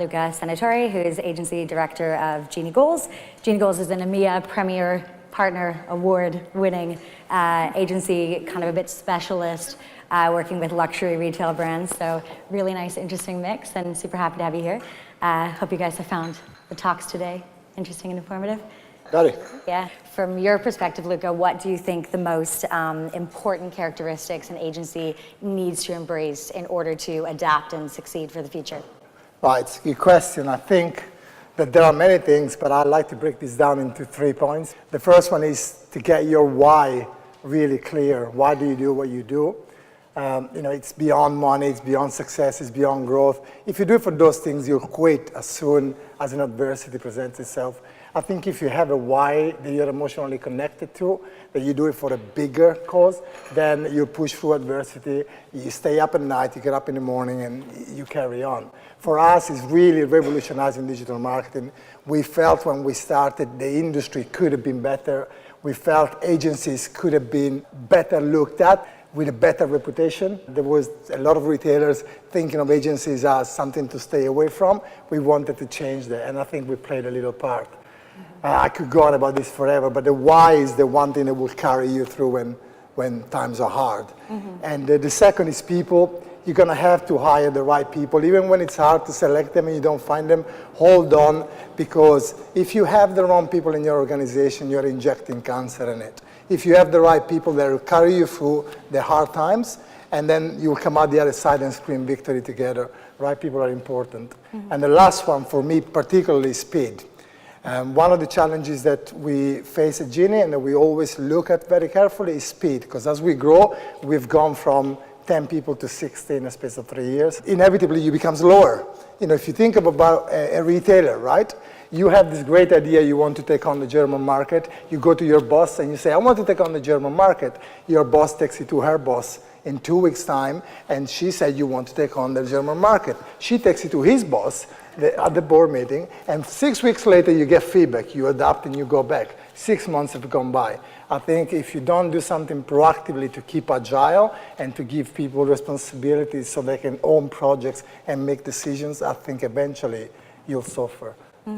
Luca Senatore, who is Agency Director of Genie Goals. Genie Goals is an EMEA Premier Partner Award-winning agency, kind of a bit specialist, working with luxury retail brands. So really nice, interesting mix, and super happy to have you here. Hope you guys have found the talks today interesting and informative. Got it. Yeah. From your perspective, Luca, what do you think the most important characteristics an agency needs to embrace in order to adapt and succeed for the future? Right, it's a good question. I think that there are many things, but I'd like to break this down into 3 points. The first one is to get your why really clear. Why do you do what you do? It's beyond money, it's beyond success, it's beyond growth. If you do it for those things, you'll quit as soon as an adversity presents itself. I think if you have a why that you're emotionally connected to, that you do it for a bigger cause, then you push through adversity, you stay up at night, you get up in the morning, and you carry on. For us, it's really revolutionizing digital marketing. We felt when we started the industry could have been better. We felt agencies could have been better looked at, with a better reputation. There was a lot of retailers thinking of agencies as something to stay away from. We wanted to change that, and I think we played a little part. I could go on about this forever, but the why is the one thing that will carry you through when times are hard. And the second is people. You're gonna have to hire the right people. Even when it's hard to select them and you don't find them, hold on, because if you have the wrong people in your organization, you're injecting cancer in it. If you have the right people that will carry you through the hard times, and then you'll come out the other side and scream victory together. Right people are important. And the last one for me, particularly, is speed. One of the challenges that we face at Genie and that we always look at very carefully is speed, because as we grow, we've gone from 10 people to 60 in a space of 3 years. Inevitably, you become slower. If you think about a retailer, right? You have this great idea you want to take on the German market. You go to your boss and you say, I want to take on the German market. Your boss takes you to her boss in 2 weeks' time, and she said you want to take on the German market. She takes you to his boss at the board meeting, and 6 weeks later you get feedback. You adapt and you go back. 6 months have gone by. I think if you don't do something proactively to keep agile and to give people responsibilities so they can own projects and make decisions, I think eventually you'll suffer.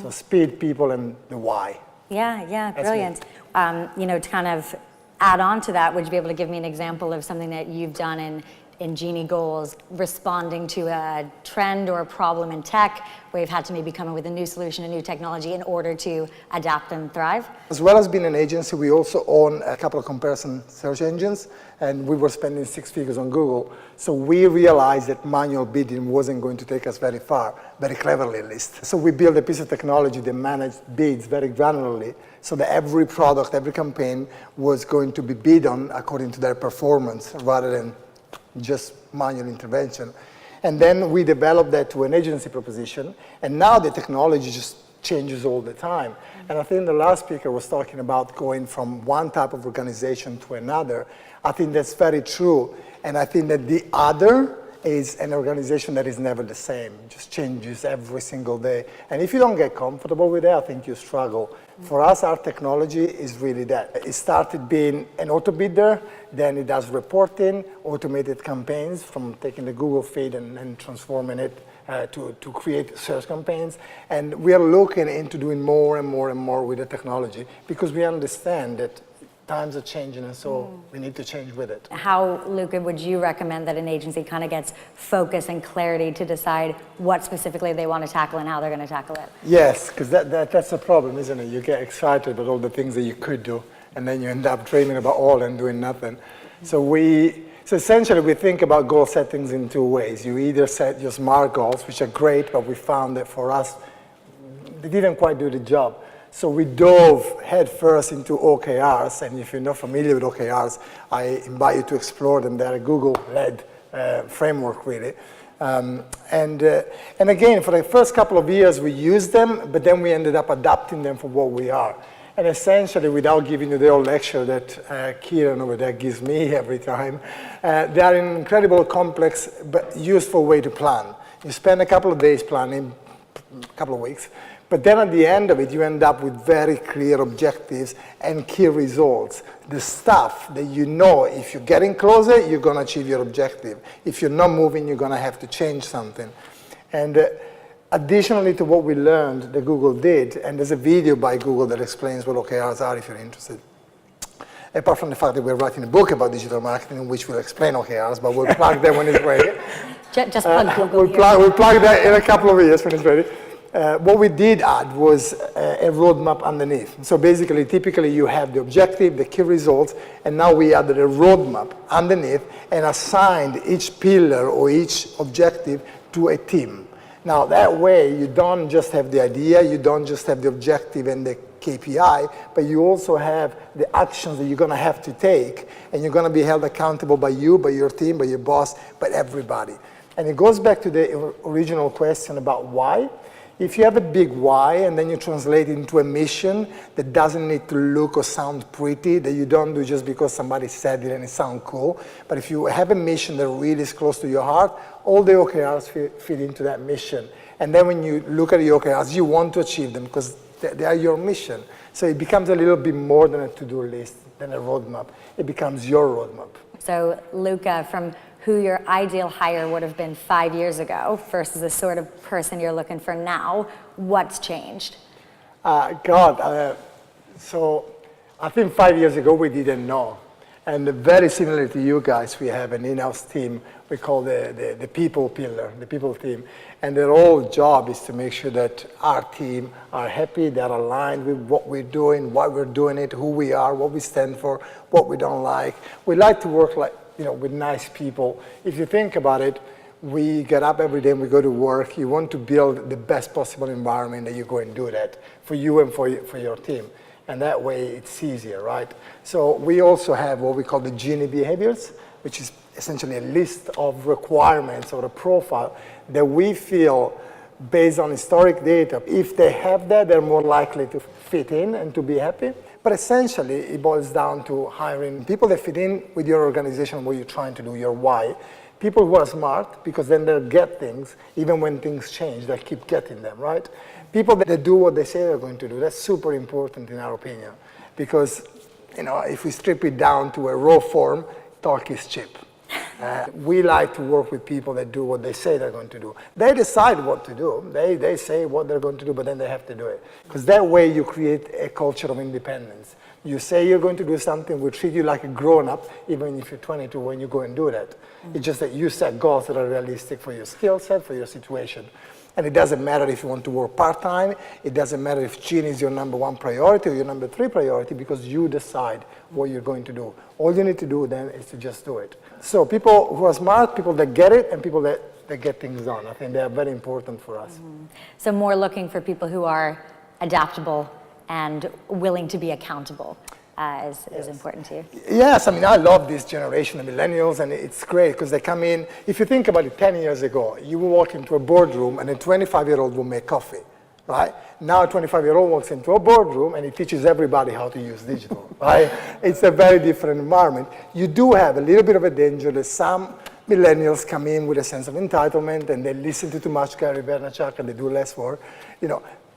So speed, people, and the why. Yeah, brilliant. To kind of add on to that, would you be able to give me an example of something that you've done in Genie Goals, responding to a trend or a problem in tech, where you've had to maybe come up with a new solution, a new technology in order to adapt and thrive? As well as being an agency, we also own a couple of comparison search engines, and we were spending 6 figures on Google. So we realized that manual bidding wasn't going to take us very far, very cleverly at least. So we built a piece of technology that managed bids very granularly, so that every product, every campaign was going to be bid on according to their performance, rather than just manual intervention. And then we developed that to an agency proposition, and now the technology just changes all the time. And I think the last speaker was talking about going from one type of organization to another. I think that's very true, and I think that the other is an organization that is never the same. It just changes every single day. And if you don't get comfortable with that, I think you struggle. For us, our technology is really that. It started being an auto bidder, then it does reporting, automated campaigns, from taking the Google feed and transforming it to create search campaigns. And we are looking into doing more and more and more with the technology, because we understand that times are changing, and so we need to change with it. How, Luca, would you recommend that an agency kind of gets focus and clarity to decide what specifically they want to tackle and how they're going to tackle it? Yes, because that's the problem, isn't it? You get excited about all the things that you could do, and then you end up dreaming about all and doing nothing. So essentially we think about goal settings in 2 ways. You either set your SMART goals, which are great, but we found that for us, they didn't quite do the job. So we dove headfirst into OKRs, and if you're not familiar with OKRs, I invite you to explore them. They're a Google-led framework, really. And again, for the first couple of years, we used them, but then we ended up adapting them for what we are. And essentially, without giving you the old lecture that Kieran over there gives me every time, they are an incredible, complex, but useful way to plan. You spend a couple of days planning, a couple of weeks, but then at the end of it, you end up with very clear objectives and key results. The stuff that you know, if you're getting closer, you're going to achieve your objective. If you're not moving, you're going to have to change something. And additionally to what we learned that Google did, and there's a video by Google that explains what OKRs are if you're interested. Apart from the fact that we're writing a book about digital marketing in which we'll explain OKRs, but we'll plug that when it's ready. Just plug Google We'll plug that in a couple of years when it's ready. What we did add was a roadmap underneath. So basically, typically you have the objective, the key results, and now we added a roadmap underneath and assigned each pillar or each objective to a team. Now that way, you don't just have the idea, you don't just have the objective and the KPI, but you also have the actions that you're going to have to take, and you're going to be held accountable by you, by your team, by your boss, by everybody. And it goes back to the original question about why. If you have a big why and then you translate it into a mission that doesn't need to look or sound pretty, that you don't do just because somebody said it and it sounds cool, but if you have a mission that really is close to your heart, all the OKRs fit into that mission. And then when you look at the OKRs, you want to achieve them because they are your mission. So it becomes a little bit more than a to-do list, than a roadmap. It becomes your roadmap. So Luca, from who your ideal hire would have been 5 years ago versus the sort of person you're looking for now, what's changed? So I think 5 years ago we didn't know. And very similar to you guys, we have an in-house team we call the people pillar, the people team. And their whole job is to make sure that our team are happy, they're aligned with what we're doing, why we're doing it, who we are, what we stand for, what we don't like. We like to work with nice people. If you think about it, we get up every day and we go to work. You want to build the best possible environment that you go and do that for you and for your team. And that way it's easier, right? So we also have what we call the Genie behaviors, which is essentially a list of requirements or a profile that we feel based on historic data, if they have that, they're more likely to fit in and to be happy. But essentially, it boils down to hiring people that fit in with your organization, what you're trying to do, your why. People who are smart, because then they'll get things, even when things change, they'll keep getting them, right? People that do what they say they're going to do, that's super important in our opinion. Because, if we strip it down to a raw form, talk is cheap. We like to work with people that do what they say they're going to do. They decide what to do. They say what they're going to do, but then they have to do it. Because that way you create a culture of independence. You say you're going to do something, we treat you like a grown-up, even if you're 22 when you go and do that. It's just that you set goals that are realistic for your skill set, for your situation. And it doesn't matter if you want to work part-time, it doesn't matter if Genie is your number 1 priority or your number 3 priority, because you decide what you're going to do. All you need to do then is to just do it. So people who are smart, people that get it, and people that get things done. I think they are very important for us. Mm-hmm. So more looking for people who are adaptable and willing to be accountable is important to you. Yes, I love this generation of millennials, and it's great because they come in. If you think about it, 10 years ago, you will walk into a boardroom and a 25-year-old will make coffee, right? Now a 25-year-old walks into a boardroom and he teaches everybody how to use digital, right? It's a very different environment. You do have a little bit of a danger that some millennials come in with a sense of entitlement and they listen to too much Gary Vaynerchuk and they do less work,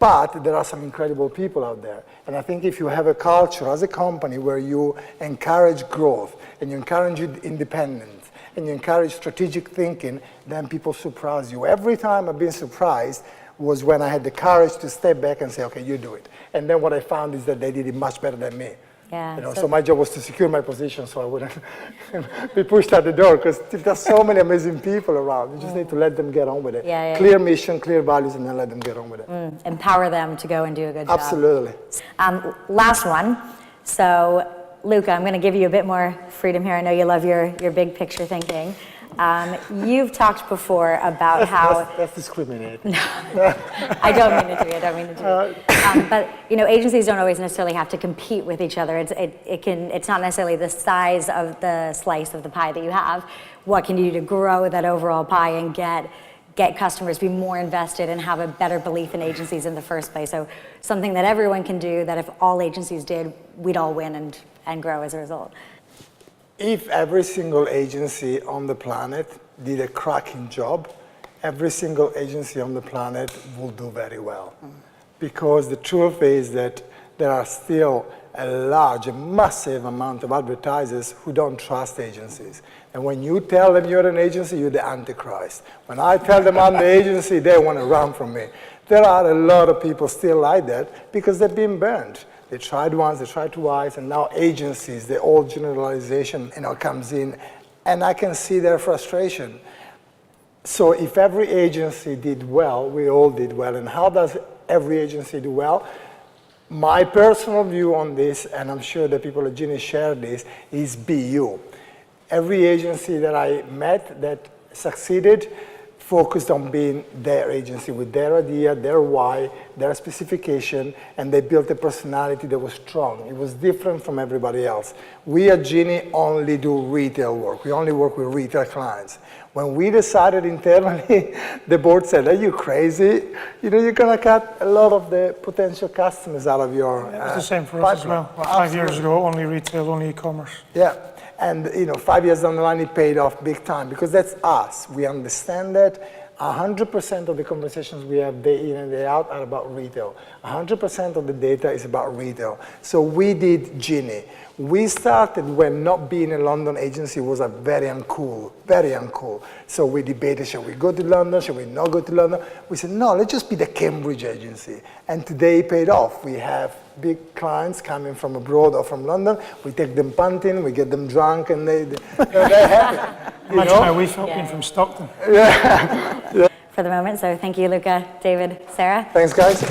But there are some incredible people out there. And I think if you have a culture as a company where you encourage growth and you encourage independence and you encourage strategic thinking, then people surprise you. Every time I've been surprised was when I had the courage to step back and say, okay, you do it. And then what I found is that they did it much better than me. Yeah, so my job was to secure my position so I wouldn't be pushed out the door, because there's so many amazing people around. You just need to let them get on with it. Clear mission, clear values, and then let them get on with it. Empower them to go and do a good job. Absolutely. Last one. So, Luca, I'm going to give you a bit more freedom here. I know you love your big picture thinking. You've talked before about how... That's discriminating. No, I don't mean it to be, but, agencies don't always necessarily have to compete with each other. It's not necessarily the size of the slice of the pie that you have. What can you do to grow that overall pie and get customers be more invested and have a better belief in agencies in the first place? So something that everyone can do, that if all agencies did, we'd all win and grow as a result. If every single agency on the planet did a cracking job, every single agency on the planet will do very well. Because the truth is that there are still a large, a massive amount of advertisers who don't trust agencies. And when you tell them you're an agency, you're the Antichrist. When I tell them I'm the agency, they want to run from me. There are a lot of people still like that because they've been burned. They tried once, they tried twice, and now agencies, the old generalization, comes in, and I can see their frustration. So if every agency did well, we all did well. And how does every agency do well? My personal view on this, and I'm sure the people at Genie share this, is be you. Every agency that I met that succeeded focused on being their agency with their idea, their why, their specification, and they built a personality that was strong. It was different from everybody else. We at Genie only do retail work. We only work with retail clients. When we decided internally, the board said, are you crazy? You're going to cut a lot of the potential customers out of your It's the same for us as well. 5 years ago, only retail, only e-commerce. Yeah. And 5 years down the line, it paid off big time because that's us. We understand that 100% of the conversations we have day in and day out are about retail. 100% of the data is about retail. So we did Genie. We started when not being a London agency was very uncool, very uncool. So we debated, shall we go to London, shall we not go to London? We said, no, let's just be the Cambridge agency. And today it paid off. We have big clients coming from abroad or from London. We take them punting, we get them drunk, and they're happy. Imagine how we felt being from Stockton. For the moment, so thank you, Luca, David, Sarah. Thanks, guys.